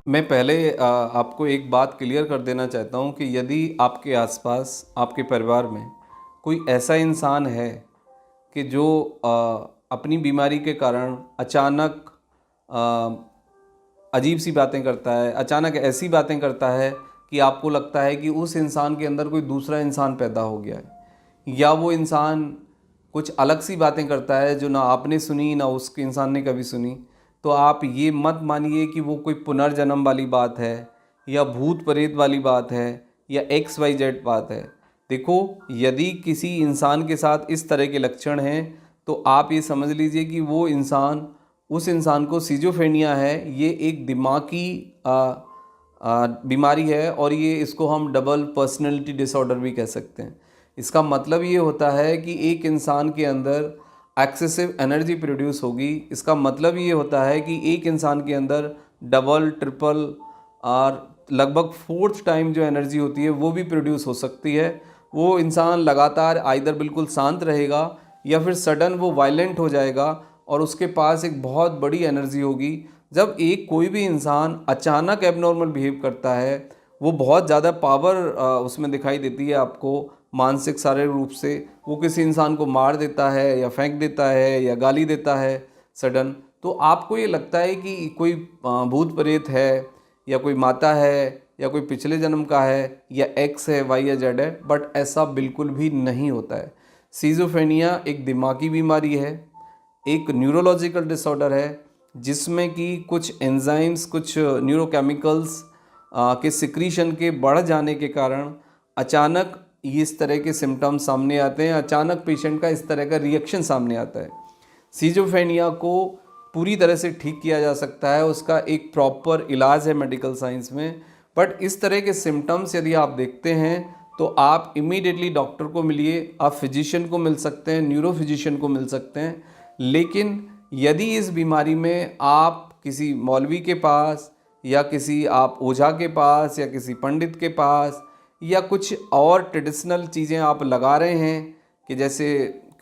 मैं पहले आपको एक बात क्लियर कर देना चाहता हूँ कि यदि आपके आसपास, आपके परिवार में कोई ऐसा इंसान है कि जो अपनी बीमारी के कारण अचानक अजीब सी बातें करता है, अचानक ऐसी बातें करता है कि आपको लगता है कि उस इंसान के अंदर कोई दूसरा इंसान पैदा हो गया है, या वो इंसान कुछ अलग सी बातें करता है जो ना आपने सुनी ना उसके इंसान ने कभी सुनी, तो आप ये मत मानिए कि वो कोई पुनर्जन्म वाली बात है या भूत प्रेत वाली बात है या XYZ बात है। देखो, यदि किसी इंसान के साथ इस तरह के लक्षण हैं तो आप ये समझ लीजिए कि वो इंसान, उस इंसान को सिजोफ्रेनिया है। ये एक दिमागी बीमारी है और ये इसको हम डबल पर्सनैलिटी डिसऑर्डर भी कह सकते हैं। इसका मतलब ये होता है कि एक इंसान के अंदर एक्सेसिव एनर्जी प्रोड्यूस होगी। इसका मतलब ये होता है कि एक इंसान के अंदर डबल, ट्रिपल और लगभग फोर्थ टाइम जो एनर्जी होती है वो भी प्रोड्यूस हो सकती है। वो इंसान लगातार आइदर बिल्कुल शांत रहेगा या फिर सडन वो वायलेंट हो जाएगा और उसके पास एक बहुत बड़ी एनर्जी होगी। जब एक कोई भी इंसान अचानक एबनॉर्मल बिहेव करता है, वो बहुत ज़्यादा पावर उसमें दिखाई देती है आपको, मानसिक शारीरिक रूप से। वो किसी इंसान को मार देता है या फेंक देता है या गाली देता है सडन, तो आपको ये लगता है कि कोई भूत प्रेत है या कोई माता है या कोई पिछले जन्म का है या X है, Y या Z है, बट ऐसा बिल्कुल भी नहीं होता है। सिजोफ्रेनिया एक दिमागी बीमारी है, एक न्यूरोलॉजिकल डिसऑर्डर है जिसमें कि कुछ एंजाइम्स, कुछ न्यूरोकेमिकल्स के सिक्रीशन के बढ़ जाने के कारण अचानक इस तरह के सिम्टम्स सामने आते हैं। अचानक पेशेंट का इस तरह का रिएक्शन सामने आता है। सिजोफ्रेनिया को पूरी तरह से ठीक किया जा सकता है, उसका एक प्रॉपर इलाज है मेडिकल साइंस में। बट इस तरह के सिम्टम्स यदि आप देखते हैं तो आप इमीडिएटली डॉक्टर को मिलिए। आप फिजिशियन को मिल सकते हैं, न्यूरो फिजिशियन को मिल सकते हैं। लेकिन यदि इस बीमारी में आप किसी मौलवी के पास या किसी आप ओझा के पास या किसी पंडित के पास या कुछ और ट्रेडिशनल चीज़ें आप लगा रहे हैं, कि जैसे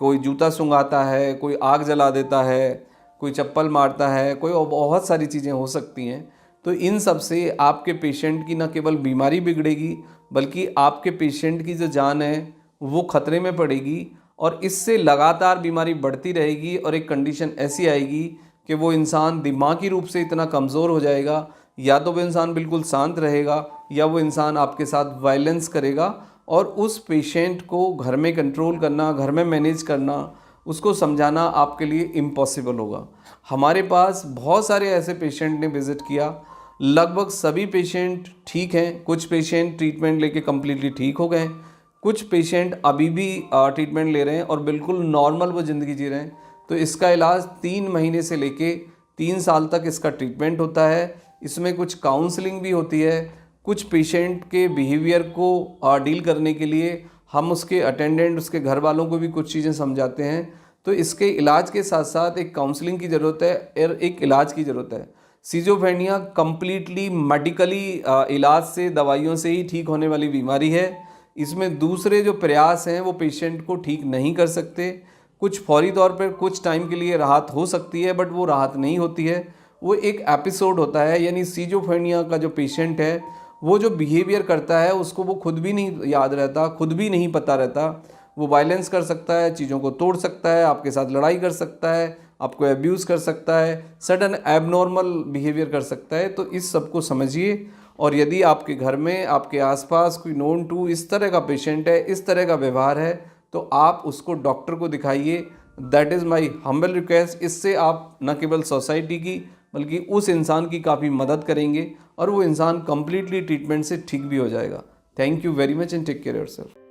कोई जूता सुंघाता है, कोई आग जला देता है, कोई चप्पल मारता है, कोई और बहुत सारी चीज़ें हो सकती हैं, तो इन सब से आपके पेशेंट की न केवल बीमारी बिगड़ेगी बल्कि आपके पेशेंट की जो जान है वो खतरे में पड़ेगी। और इससे लगातार बीमारी बढ़ती रहेगी और एक कंडीशन ऐसी आएगी कि वो इंसान दिमागी रूप से इतना कमज़ोर हो जाएगा, या तो वो इंसान बिल्कुल शांत रहेगा या वो इंसान आपके साथ वायलेंस करेगा। और उस पेशेंट को घर में कंट्रोल करना, घर में मैनेज करना, उसको समझाना आपके लिए इम्पॉसिबल होगा। हमारे पास बहुत सारे ऐसे पेशेंट ने विज़िट किया, लगभग सभी पेशेंट ठीक हैं। कुछ पेशेंट ट्रीटमेंट लेके कम्प्लीटली ठीक हो गए, कुछ पेशेंट अभी भी ट्रीटमेंट ले रहे हैं और बिल्कुल नॉर्मल वो ज़िंदगी जी रहे हैं। तो इसका इलाज 3 महीने से लेके 3 साल तक इसका ट्रीटमेंट होता है। इसमें कुछ काउंसलिंग भी होती है। कुछ पेशेंट के बिहेवियर को डील करने के लिए हम उसके अटेंडेंट, उसके घर वालों को भी कुछ चीज़ें समझाते हैं। तो इसके इलाज के साथ साथ एक काउंसलिंग की ज़रूरत है और एक इलाज की ज़रूरत है। सिजोफ्रेनिया कम्प्लीटली मेडिकली इलाज से, दवाइयों से ही ठीक होने वाली बीमारी है। इसमें दूसरे जो प्रयास हैं वो पेशेंट को ठीक नहीं कर सकते। कुछ फौरी तौर पर कुछ टाइम के लिए राहत हो सकती है, बट वो राहत नहीं होती है, वो एक एपिसोड होता है। यानी सिजोफ्रेनिया का जो पेशेंट है वो जो बिहेवियर करता है उसको वो खुद भी नहीं याद रहता, खुद भी नहीं पता रहता। वो वायलेंस कर सकता है, चीज़ों को तोड़ सकता है, आपके साथ लड़ाई कर सकता है, आपको एब्यूज़ कर सकता है, सडन एबनॉर्मल बिहेवियर कर सकता है। तो इस सब को समझिए, और यदि आपके घर में, आपके आसपास कोई नोन टू इस तरह का पेशेंट है, इस तरह का व्यवहार है, तो आप उसको डॉक्टर को दिखाइए। That is my humble request. इससे आप न केवल सोसाइटी की बल्कि उस इंसान की काफ़ी मदद करेंगे और वो इंसान कम्प्लीटली ट्रीटमेंट से ठीक भी हो जाएगा। Thank you very much and take care yourself.